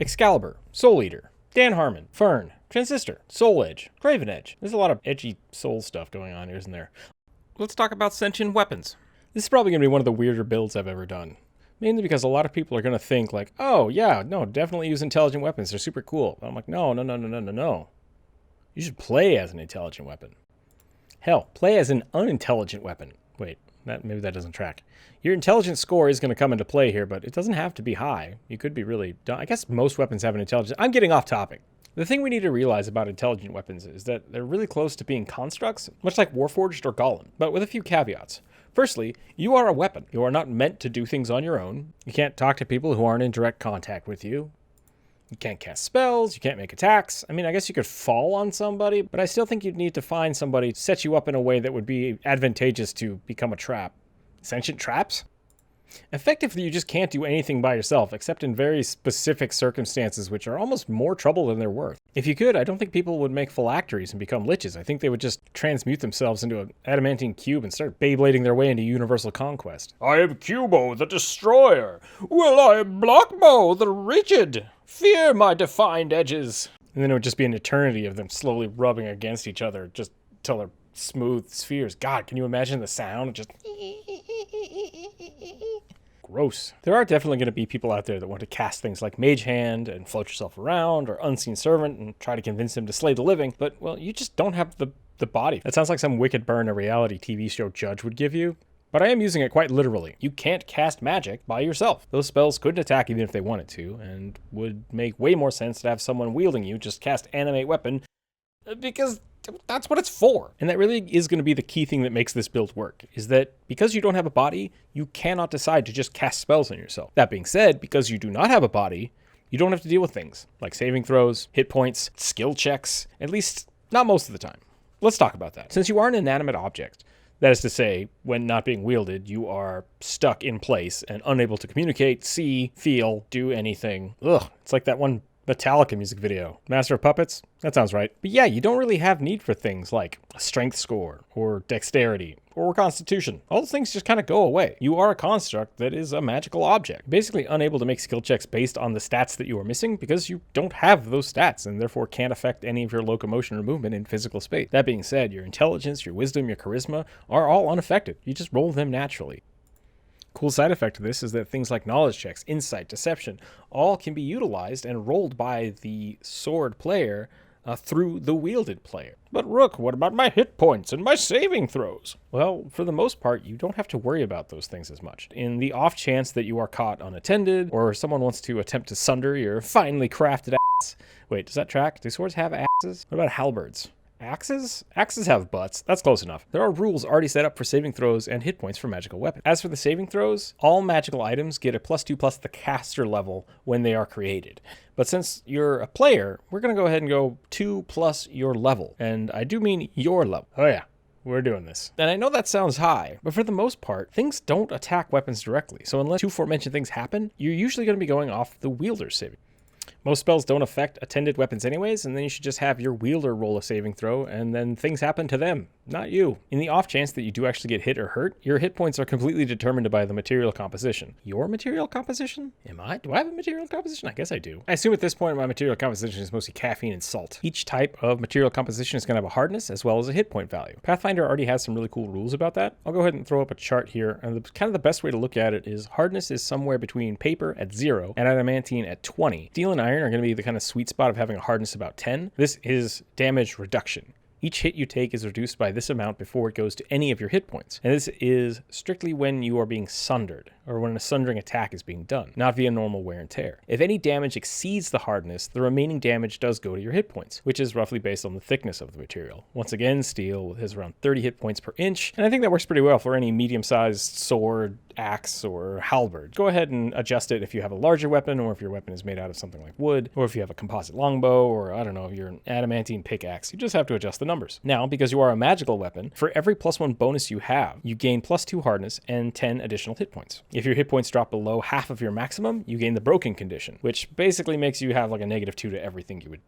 Excalibur, Soul Eater, Dan Harmon, Fern, Transistor, Soul Edge, Craven Edge. There's a lot of edgy soul stuff going on here, isn't there? Let's talk about sentient weapons. This is probably going to be one of the weirder builds I've ever done. Mainly because a lot of people are going to think like, oh yeah, no, definitely use intelligent weapons. They're super cool. But I'm like, no. You should play as an intelligent weapon. Hell, play as an unintelligent weapon. Wait, maybe that doesn't track. Your intelligence score is going to come into play here, but it doesn't have to be high. You could be really dumb. I guess most weapons have an intelligence. I'm getting off topic. The thing we need to realize about intelligent weapons is that they're really close to being constructs, much like Warforged or Golem, but with a few caveats. Firstly, you are a weapon. You are not meant to do things on your own. You can't talk to people who aren't in direct contact with you. You can't cast spells, you can't make attacks. I mean, I guess you could fall on somebody, but I still think you'd need to find somebody to set you up in a way that would be advantageous to become a trap. Sentient traps? Effectively, you just can't do anything by yourself, except in very specific circumstances, which are almost more trouble than they're worth. If you could, I don't think people would make phylacteries and become liches. I think they would just transmute themselves into an adamantine cube and start Beyblading their way into universal conquest. I am Cubo, the Destroyer. Well, I am Blockmo, the Rigid. Fear my defined edges. And then it would just be an eternity of them slowly rubbing against each other, just till they're smooth spheres. God, can you imagine the sound? Just... gross. There are definitely going to be people out there that want to cast things like Mage Hand and float yourself around, or Unseen Servant and try to convince him to slay the living, but, well, you just don't have the body. That sounds like some wicked burn a reality TV show judge would give you. But I am using it quite literally. You can't cast magic by yourself. Those spells couldn't attack even if they wanted to, and would make way more sense to have someone wielding you just cast Animate Weapon, because that's what it's for. And that really is going to be the key thing that makes this build work, is that because you don't have a body, you cannot decide to just cast spells on yourself. That being said, because you do not have a body, you don't have to deal with things like saving throws, hit points, skill checks, at least not most of the time. Let's talk about that. Since you are an inanimate object, that is to say, when not being wielded, you are stuck in place and unable to communicate, see, feel, do anything. Ugh, it's like that one Metallica music video. Master of Puppets? That sounds right. But yeah, you don't really have need for things like a strength score, or dexterity, or constitution. All those things just kind of go away. You are a construct that is a magical object. Basically unable to make skill checks based on the stats that you are missing because you don't have those stats and therefore can't affect any of your locomotion or movement in physical space. That being said, your intelligence, your wisdom, your charisma are all unaffected. You just roll them naturally. Cool side effect of this is that things like knowledge checks, insight, deception, all can be utilized and rolled by the sword player through the wielded player. But Rook, what about my hit points and my saving throws? Well, for the most part, you don't have to worry about those things as much. In the off chance that you are caught unattended, or someone wants to attempt to sunder your finely crafted ass. Wait, does that track? Do swords have asses? What about halberds? Axes? Axes have butts. That's close enough. There are rules already set up for saving throws and hit points for magical weapons. As for the saving throws, all magical items get a +2 plus the caster level when they are created. But since you're a player, we're going to go ahead and go 2 plus your level. And I do mean your level. Oh yeah. We're doing this. And I know that sounds high, but for the most part, things don't attack weapons directly. So unless two aforementioned things happen, you're usually going to be going off the wielder's saving. Most spells don't affect attended weapons anyways, and then you should just have your wielder roll a saving throw, and then things happen to them, not you. In the off chance that you do actually get hit or hurt, your hit points are completely determined by the material composition. Your material composition? Am I? Do I have a material composition? I guess I do. I assume at this point my material composition is mostly caffeine and salt. Each type of material composition is going to have a hardness as well as a hit point value. Pathfinder already has some really cool rules about that. I'll go ahead and throw up a chart here, and kind of the best way to look at it is hardness is somewhere between paper at 0 and adamantine at 20. Steel and iron are going to be the kind of sweet spot of having a hardness about 10. This is damage reduction. Each hit you take is reduced by this amount before it goes to any of your hit points. And this is strictly when you are being sundered, or when a sundering attack is being done, not via normal wear and tear. If any damage exceeds the hardness, the remaining damage does go to your hit points, which is roughly based on the thickness of the material. Once again, steel has around 30 hit points per inch, and I think that works pretty well for any medium-sized sword, axe, or halberd. Go ahead and adjust it if you have a larger weapon, or if your weapon is made out of something like wood, or if you have a composite longbow, or I don't know, you're an adamantine pickaxe. You just have to adjust the numbers. Now, because you are a magical weapon, for every +1 bonus you have, you gain +2 hardness and 10 additional hit points. If your hit points drop below half of your maximum, you gain the broken condition, which basically makes you have like a -2 to everything you would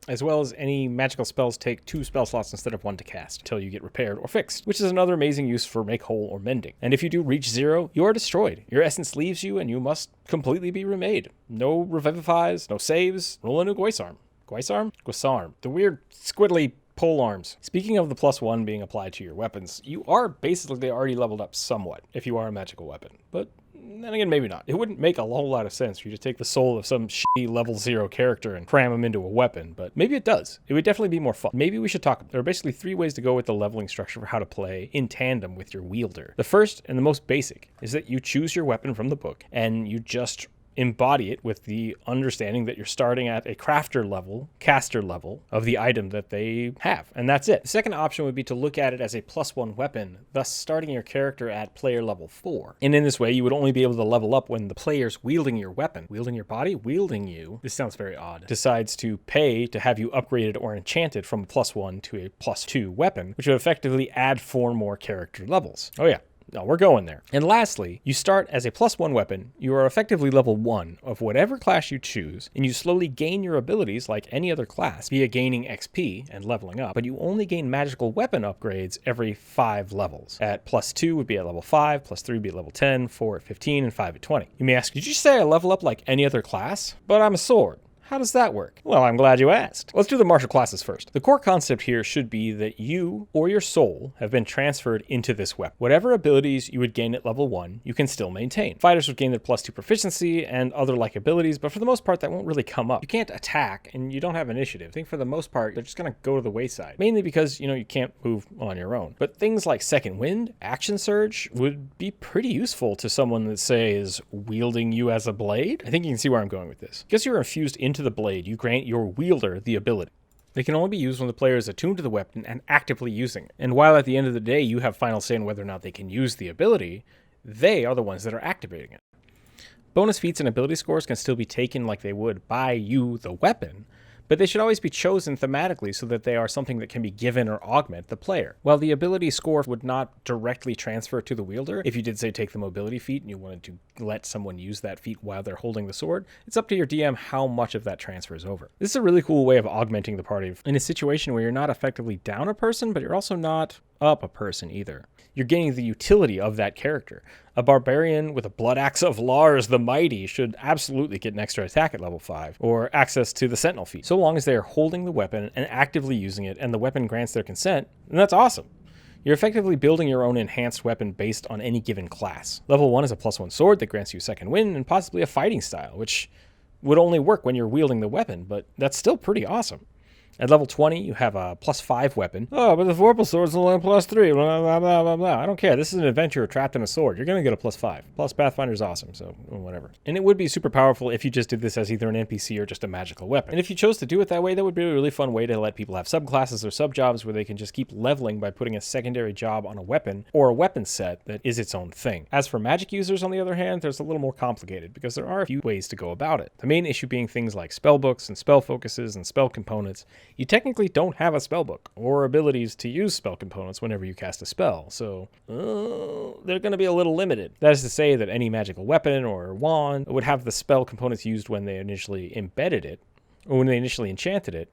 As well as any magical spells take 2 spell slots instead of 1 to cast until you get repaired or fixed, which is another amazing use for make whole or mending. And if you do reach 0, you are destroyed. Your essence leaves you and you must completely be remade. No revivifies, no saves, roll a new Guisarm. Guisarm. The weird squiddly pole arms. Speaking of the +1 being applied to your weapons, you are basically already leveled up somewhat if you are a magical weapon. But then again, maybe not. It wouldn't make a whole lot of sense for you to take the soul of some shitty level 0 character and cram him into a weapon, but maybe it does. It would definitely be more fun. Maybe we should talk. There are basically 3 ways to go with the leveling structure for how to play in tandem with your wielder. The first and the most basic is that you choose your weapon from the book and you just embody it with the understanding that you're starting at a crafter level, caster level of the item that they have. And that's it. The second option would be to look at it as a +1 weapon, thus starting your character at player level 4. And in this way, you would only be able to level up when the player's wielding your weapon, wielding your body, wielding you, this sounds very odd, decides to pay to have you upgraded or enchanted from a +1 to a +2 weapon, which would effectively add 4 more character levels. Oh yeah. No, we're going there. And lastly, you start as a +1 weapon. You are effectively level 1 of whatever class you choose, and you slowly gain your abilities like any other class via gaining XP and leveling up, but you only gain magical weapon upgrades every 5 levels. At +2 would be at level 5, +3 would be at level 10, 4 at 15, and 5 at 20. You may ask, did you say I level up like any other class? But I'm a sword. How does that work? Well, I'm glad you asked. Let's do the martial classes first. The core concept here should be that you or your soul have been transferred into this weapon. Whatever abilities you would gain at level 1, you can still maintain. Fighters would gain their +2 proficiency and other like abilities, but for the most part, that won't really come up. You can't attack and you don't have initiative. I think for the most part, they're just gonna go to the wayside. Mainly because, you can't move on your own. But things like Second Wind, Action Surge would be pretty useful to someone that, say, is wielding you as a blade. I think you can see where I'm going with this. Because you're infused into the blade, you grant your wielder the ability. They can only be used when the player is attuned to the weapon and actively using it. And while at the end of the day you have final say in whether or not they can use the ability, they are the ones that are activating it. Bonus feats and ability scores can still be taken like they would by you, the weapon, but they should always be chosen thematically so that they are something that can be given or augment the player. While the ability score would not directly transfer to the wielder, if you did say take the mobility feat and you wanted to let someone use that feat while they're holding the sword, it's up to your DM how much of that transfers over. This is a really cool way of augmenting the party in a situation where you're not effectively down a person, but you're also not up a person either. You're gaining the utility of that character. A barbarian with a blood axe of Lars the Mighty should absolutely get an extra attack at level 5, or access to the Sentinel feat. So long as they are holding the weapon and actively using it, and the weapon grants their consent, then that's awesome. You're effectively building your own enhanced weapon based on any given class. Level 1 is a +1 sword that grants you Second Wind, and possibly a fighting style, which would only work when you're wielding the weapon, but that's still pretty awesome. At level 20, you have a +5 weapon. Oh, but the Vorpal Sword's only +3, blah, blah, blah, blah, blah. I don't care. This is an adventurer trapped in a sword. You're going to get a +5. Plus Pathfinder's awesome, so whatever. And it would be super powerful if you just did this as either an NPC or just a magical weapon. And if you chose to do it that way, that would be a really fun way to let people have subclasses or subjobs where they can just keep leveling by putting a secondary job on a weapon or a weapon set that is its own thing. As for magic users, on the other hand, there's a little more complicated because there are a few ways to go about it. The main issue being things like spell books and spell focuses and spell components. You technically don't have a spellbook or abilities to use spell components whenever you cast a spell, so they're going to be a little limited. That is to say that any magical weapon or wand would have the spell components used when they initially embedded it, or when they initially enchanted it,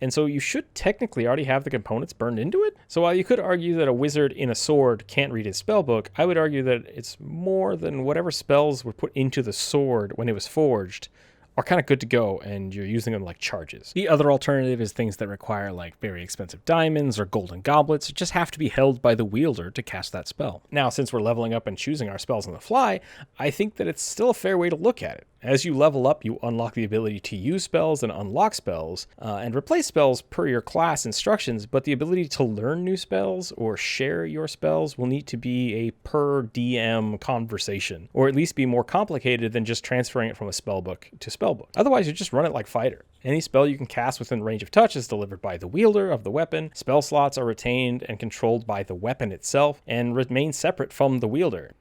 and so you should technically already have the components burned into it. So while you could argue that a wizard in a sword can't read his spellbook, I would argue that it's more than whatever spells were put into the sword when it was forged are kind of good to go, and you're using them like charges. The other alternative is things that require like very expensive diamonds or golden goblets, just have to be held by the wielder to cast that spell. Now, since we're leveling up and choosing our spells on the fly, I think that it's still a fair way to look at it. As you level up, you unlock the ability to use spells and unlock spells, and replace spells per your class instructions, but the ability to learn new spells or share your spells will need to be a per DM conversation, or at least be more complicated than just transferring it from a spellbook to spellbook. Otherwise, you just run it like fighter. Any spell you can cast within range of touch is delivered by the wielder of the weapon. Spell slots are retained and controlled by the weapon itself, and remain separate from the wielder.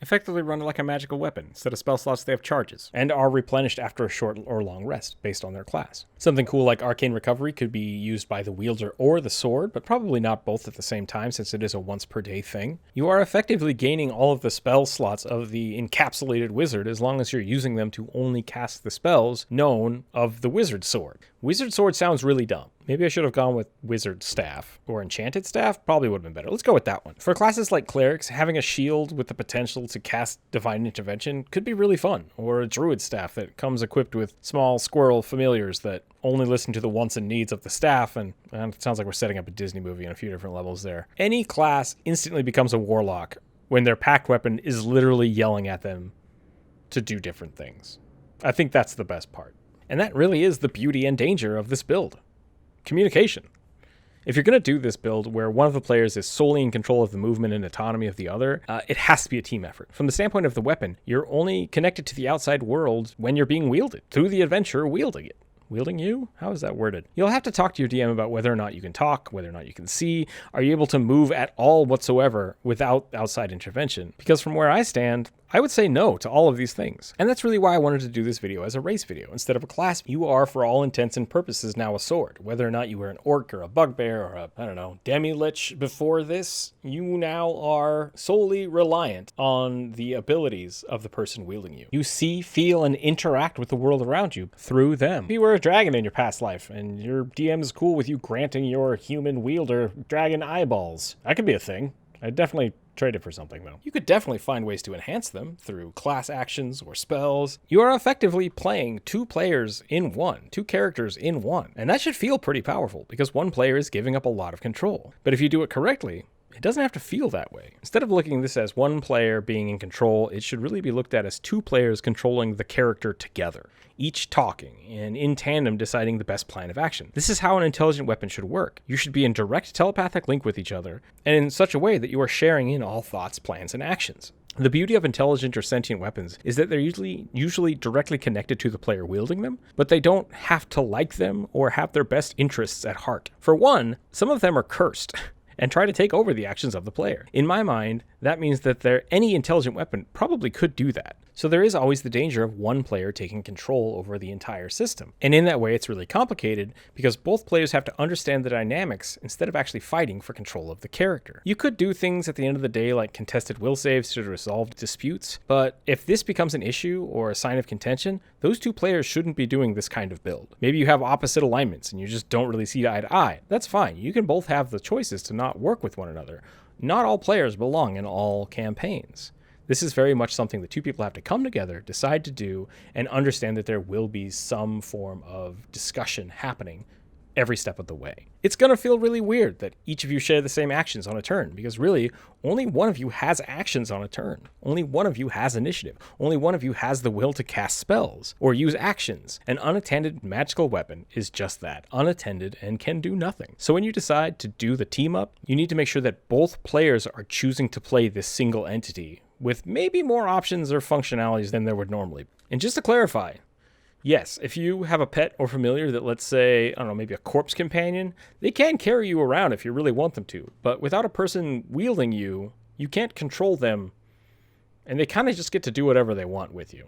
effectively run like a magical weapon. Instead of spell slots, they have charges, and are replenished after a short or long rest based on their class. Something cool like Arcane Recovery could be used by the wielder or the sword, but probably not both at the same time since it is a once per day thing. You are effectively gaining all of the spell slots of the encapsulated wizard as long as you're using them to only cast the spells known of the wizard sword. Wizard sword sounds really dumb. Maybe I should have gone with Wizard Staff or Enchanted Staff. Probably would have been better. Let's go with that one. For classes like Clerics, having a shield with the potential to cast Divine Intervention could be really fun. Or a Druid Staff that comes equipped with small squirrel familiars that only listen to the wants and needs of the staff. And it sounds like we're setting up a Disney movie on a few different levels there. Any class instantly becomes a Warlock when their packed weapon is literally yelling at them to do different things. I think that's the best part. And that really is the beauty and danger of this build. Communication. If you're going to do this build where one of the players is solely in control of the movement and autonomy of the other, it has to be a team effort. From the standpoint of the weapon, you're only connected to the outside world when you're being wielded, through the adventure wielding it. Wielding you? How is that worded? You'll have to talk to your DM about whether or not you can talk, whether or not you can see. Are you able to move at all whatsoever without outside intervention? Because from where I stand, I would say no to all of these things. And that's really why I wanted to do this video as a race video instead of a class. You are, for all intents and purposes, now a sword. Whether or not you were an orc or a bugbear or a, demi-lich before this, you now are solely reliant on the abilities of the person wielding you. You see, feel, and interact with the world around you through them. If you were a dragon in your past life and your DM is cool with you granting your human wielder dragon eyeballs, that could be a thing. I'd definitely trade it for something, though. You could definitely find ways to enhance them through class actions or spells. You are effectively playing two characters in one, and that should feel pretty powerful because one player is giving up a lot of control. But if you do it correctly, it doesn't have to feel that way. Instead of looking at this as one player being in control, it should really be looked at as two players controlling the character together, each talking and in tandem deciding the best plan of action. This is how an intelligent weapon should work. You should be in direct telepathic link with each other, and in such a way that you are sharing in all thoughts, plans, and actions. The beauty of intelligent or sentient weapons is that they're usually directly connected to the player wielding them, but they don't have to like them or have their best interests at heart. For one, some of them are cursed and try to take over the actions of the player. In my mind, that means that any intelligent weapon probably could do that. So there is always the danger of one player taking control over the entire system. And in that way, it's really complicated because both players have to understand the dynamics instead of actually fighting for control of the character. You could do things at the end of the day like contested will saves to resolve disputes, but if this becomes an issue or a sign of contention, those two players shouldn't be doing this kind of build. Maybe you have opposite alignments and you just don't really see eye to eye. That's fine. You can both have the choices to not work with one another. Not all players belong in all campaigns. This is very much something that two people have to come together, decide to do, and understand that there will be some form of discussion happening every step of the way. It's going to feel really weird that each of you share the same actions on a turn, because really, only one of you has actions on a turn. Only one of you has initiative. Only one of you has the will to cast spells or use actions. An unattended magical weapon is just that, unattended and can do nothing. So when you decide to do the team up, you need to make sure that both players are choosing to play this single entity with maybe more options or functionalities than there would normally be. And just to clarify, yes, if you have a pet or familiar that, let's say, maybe a corpse companion, they can carry you around if you really want them to. But without a person wielding you, you can't control them, and they kind of just get to do whatever they want with you.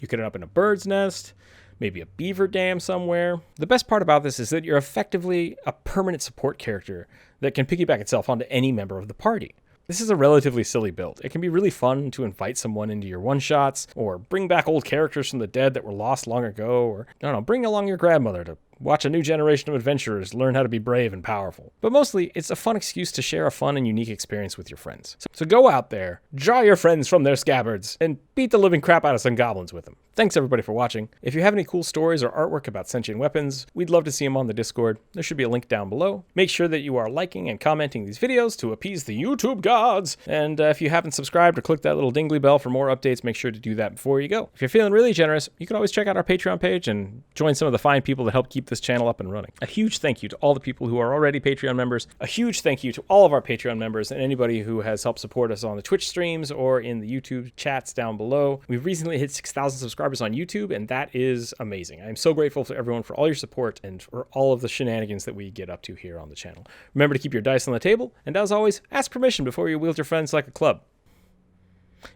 You could end up in a bird's nest, maybe a beaver dam somewhere. The best part about this is that you're effectively a permanent support character that can piggyback itself onto any member of the party. This is a relatively silly build. It can be really fun to invite someone into your one-shots, or bring back old characters from the dead that were lost long ago, or, bring along your grandmother to watch a new generation of adventurers learn how to be brave and powerful. But mostly, it's a fun excuse to share a fun and unique experience with your friends. So go out there, draw your friends from their scabbards, and beat the living crap out of some goblins with them. Thanks everybody for watching. If you have any cool stories or artwork about sentient weapons, we'd love to see them on the Discord. There should be a link down below. Make sure that you are liking and commenting these videos to appease the YouTube gods. And if you haven't subscribed or clicked that little dingly bell for more updates, make sure to do that before you go. If you're feeling really generous, you can always check out our Patreon page and join some of the fine people that help keep this channel up and running. A huge thank you to all the people who are already Patreon members. A huge thank you to all of our Patreon members and anybody who has helped support us on the Twitch streams or in the YouTube chats down below. We've recently hit 6,000 subscribers on YouTube, and that is amazing. I'm so grateful to everyone for all your support and for all of the shenanigans that we get up to here on the channel. Remember to keep your dice on the table, and as always, ask permission before you wield your friends like a club.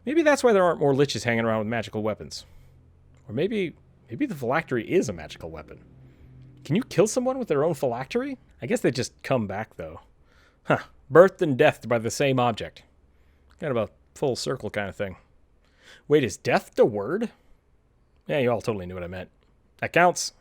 Maybe that's why there aren't more liches hanging around with magical weapons. Or maybe the phylactery is a magical weapon. Can you kill someone with their own phylactery? I guess they just come back, though. Huh. Birthed and deathed by the same object. Kind of a full circle kind of thing. Wait, is death the word? Yeah, you all totally knew what I meant. That counts.